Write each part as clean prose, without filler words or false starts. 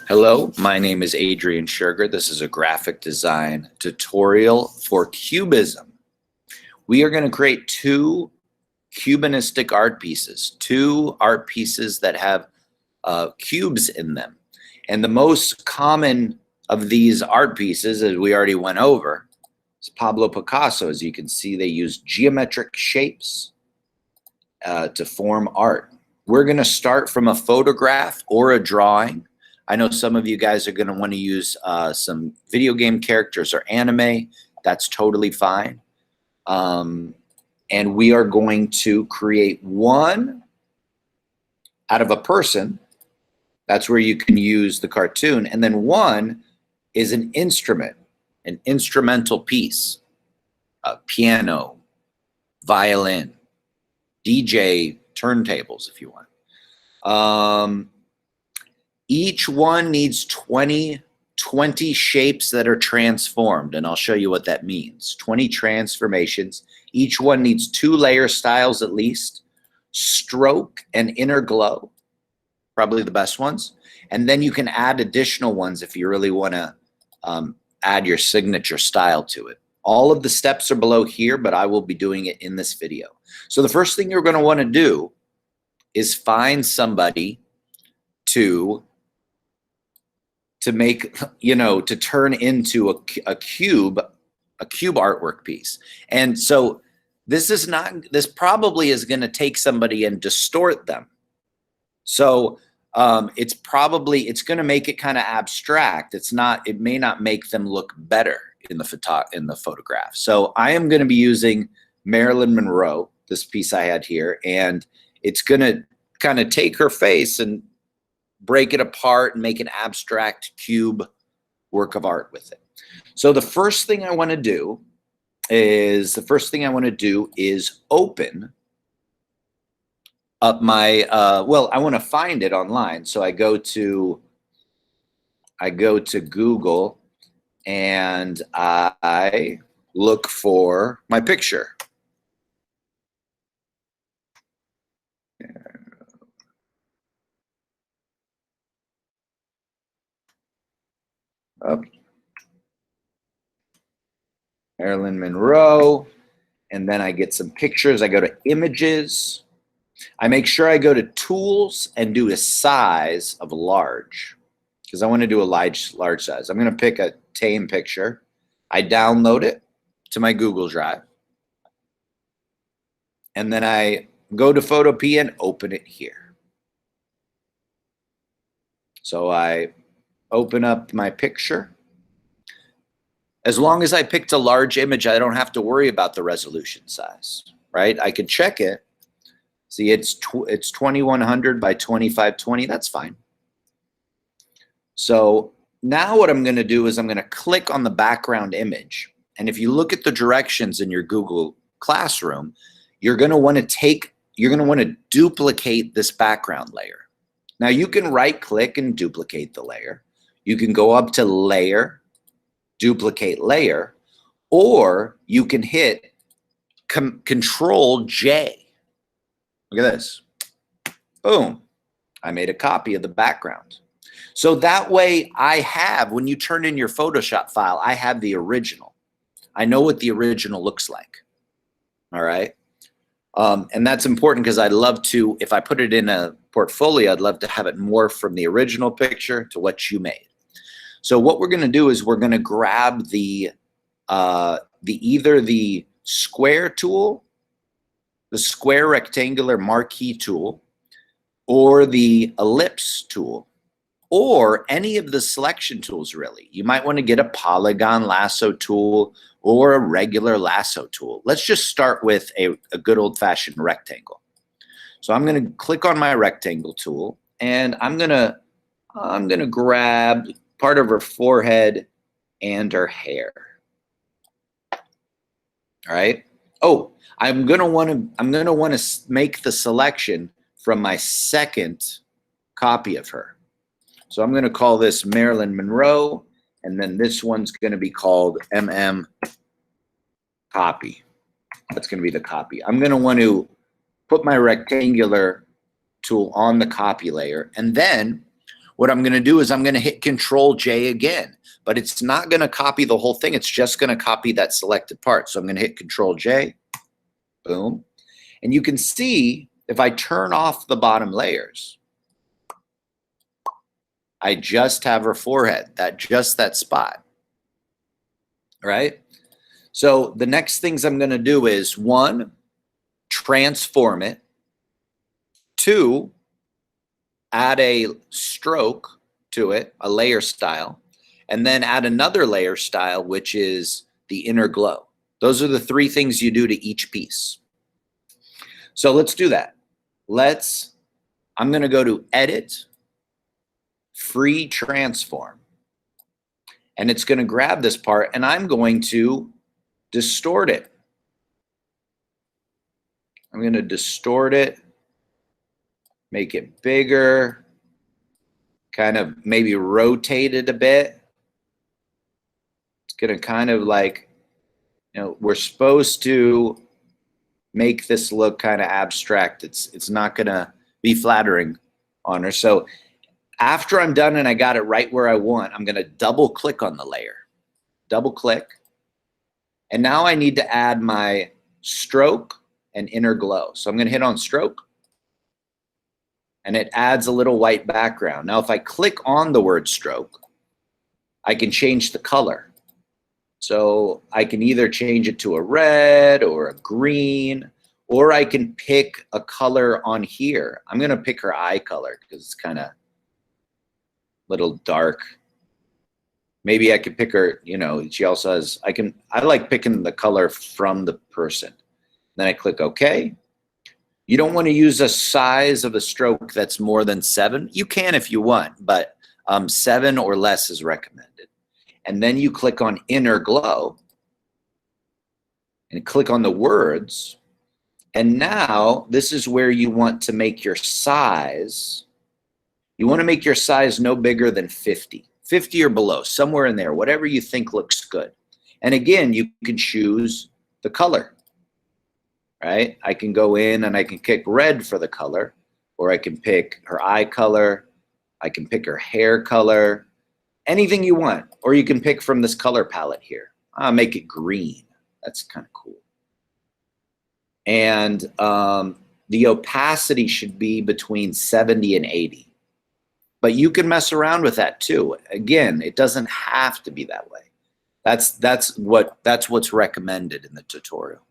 Hello, my name is Adrian Sugar. This is a graphic design tutorial for Cubism. We are going to create two Cubanistic art pieces, two art pieces that have cubes in them. And the most common of these art pieces, as we already went over, is Pablo Picasso. As you can see, they use geometric shapes to form art. We're going to start from a photograph or a drawing. I know some of you guys are going to want to use some video game characters or anime. That's totally fine. And we are going to create one out of a person. That's where you can use the cartoon. And then one is an instrument, an instrumental piece, a piano, violin, DJ turntables, if you want. Each one needs 20 shapes that are transformed, and I'll show you what that means. 20 transformations. Each one needs 2 layer styles at least, stroke and inner glow, probably the best ones. And then you can add additional ones if you really want to add your signature style to it. All of the steps are below here, but I will be doing it in this video. So the first thing you're going to want to do is find somebody to make, to turn into a cube artwork piece. And so this probably is going to take somebody and distort them. So it's going to make it kind of abstract. It may not make them look better in the photograph. So I am going to be using Marilyn Monroe, this piece I had here, and it's going to kind of take her face and break it apart and make an abstract cube work of art with it. So the first thing I want to do is open up my I want to find it online. So I go to Google and I look for my picture. Marilyn Monroe, and then I get some pictures. I go to images. I make sure I go to tools and do a size of large because I want to do a large size. I'm going to pick a tame picture. I download it to my Google Drive, and then I go to Photopea and open it here. So I open up my picture. As long as I picked a large image, I don't have to worry about the resolution size, right? I can check it. See, it's 2100 by 2520. That's fine. So now what I'm going to do is I'm going to click on the background image. And if you look at the directions in your Google Classroom, you're going to want to duplicate this background layer. Now you can right click and duplicate the layer. You can go up to Layer, Duplicate Layer, or you can hit Control J. Look at this. Boom. I made a copy of the background. So that way when you turn in your Photoshop file, I have the original. I know what the original looks like. All right. And that's important because I'd love to, if I put it in a portfolio, I'd love to have it morph from the original picture to what you made. So what we're going to do is we're going to grab either the square tool, the square rectangular marquee tool, or the ellipse tool, or any of the selection tools really. You might want to get a polygon lasso tool or a regular lasso tool. Let's just start with a good old-fashioned rectangle. So I'm going to click on my rectangle tool, and I'm going to grab part of her forehead and her hair. All right. Oh, I'm gonna want to make the selection from my second copy of her. So I'm gonna call this Marilyn Monroe, and then this one's gonna be called MM Copy. That's gonna be the copy. I'm gonna want to put my rectangular tool on the copy layer, and then what I'm going to do is I'm going to hit Control J again, but it's not going to copy the whole thing. It's just going to copy that selected part. So I'm going to hit Control J, boom. And you can see if I turn off the bottom layers, I just have her forehead, just that spot, right? So the next things I'm going to do is 1, transform it. 2, add a stroke to it, a layer style, and then add another layer style, which is the inner glow. Those are the 3 things you do to each piece. So let's do that. I'm going to go to Edit, Free Transform, and it's going to grab this part, and I'm going to distort it. I'm going to distort it, make it bigger, kind of maybe rotate it a bit. It's going to kind of like, we're supposed to make this look kind of abstract. It's not going to be flattering on her. So after I'm done and I got it right where I want, I'm going to double click on the layer. Double click. And now I need to add my stroke and inner glow. So I'm going to hit on stroke, and it adds a little white background. Now, if I click on the word stroke, I can change the color. So I can either change it to a red or a green, or I can pick a color on here. I'm going to pick her eye color because it's kind of little dark. Maybe I could pick her, she also has, I like picking the color from the person. Then I click OK. You don't want to use a size of a stroke that's more than 7. You can if you want, but 7 or less is recommended. And then you click on inner glow and click on the words. And now this is where you want to make your size. You want to make your size no bigger than 50 or below, somewhere in there, whatever you think looks good. And again, you can choose the color, right? I can go in and I can pick red for the color, or I can pick her eye color. I can pick her hair color, anything you want. Or you can pick from this color palette here. I'll make it green. That's kind of cool. And the opacity should be between 70 and 80. But you can mess around with that too. Again, it doesn't have to be that way. That's what's recommended in the tutorial.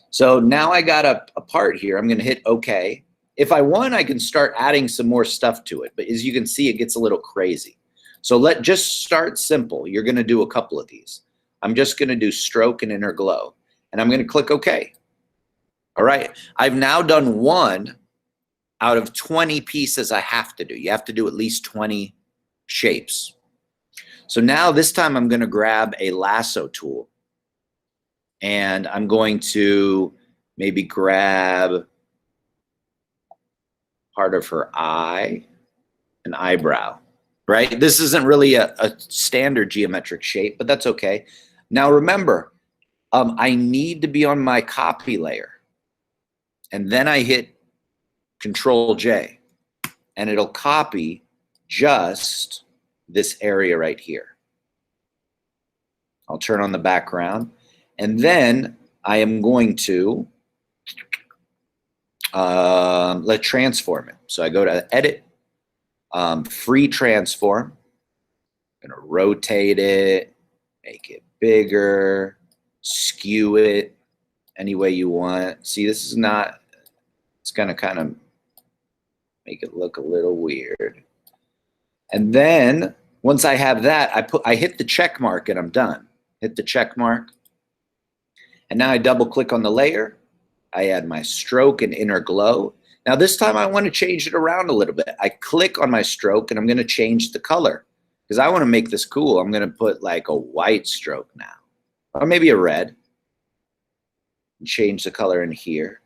So now I got a part here. I'm going to hit OK. If I want, I can start adding some more stuff to it. But as you can see, it gets a little crazy. So just start simple. You're going to do a couple of these. I'm just going to do stroke and inner glow. And I'm going to click OK. All right. I've now done 1 out of 20 pieces I have to do. You have to do at least 20 shapes. So now this time I'm going to grab a lasso tool. And I'm going to maybe grab part of her eye, an eyebrow, right? This isn't really a standard geometric shape, but that's okay. Now remember, I need to be on my copy layer. And then I hit Control J, and it'll copy just this area right here. I'll turn on the background. And then I am going to let's transform it. So I go to Edit, Free Transform. I'm going to rotate it, make it bigger, skew it any way you want. See, this is not, it's going to kind of make it look a little weird. And then once I have that, I hit the check mark and I'm done. Hit the check mark. And now I double click on the layer. I add my stroke and inner glow. Now this time I want to change it around a little bit. I click on my stroke and I'm going to change the color because I want to make this cool. I'm going to put like a white stroke now, or maybe a red. Change the color in here.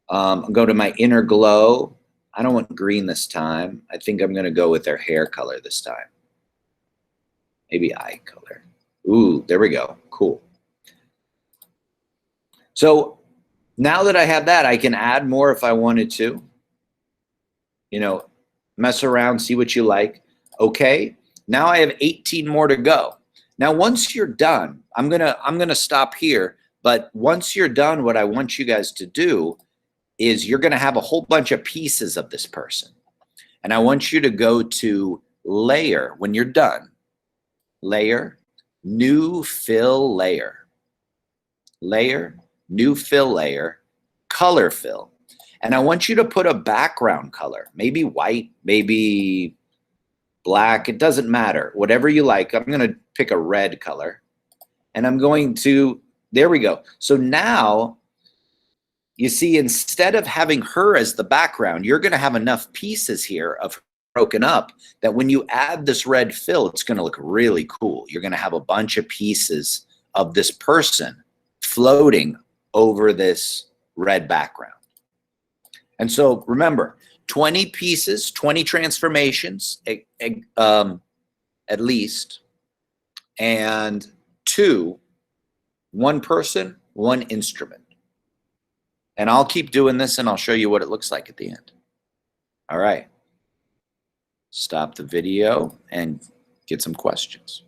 Go to my inner glow. I don't want green this time. I think I'm going to go with their hair color this time. Maybe eye color. Ooh, there we go. Cool. So now that I have that, I can add more if I wanted to. Mess around, see what you like. Okay, now I have 18 more to go. Now, once you're done, I'm gonna stop here. But once you're done, what I want you guys to do is you're gonna have a whole bunch of pieces of this person. And I want you to go to layer when you're done. Layer, new fill layer. Layer, new fill layer, color fill. And I want you to put a background color, maybe white, maybe black, it doesn't matter, whatever you like. I'm going to pick a red color and I'm going to, there we go. So now you see, instead of having her as the background, you're going to have enough pieces here of broken up that when you add this red fill, it's going to look really cool. You're going to have a bunch of pieces of this person floating over this red background. And so remember, 20 pieces, 20 transformations at least, and one person, one instrument. And I'll keep doing this and I'll show you what it looks like at the end. All right. Stop the video and get some questions.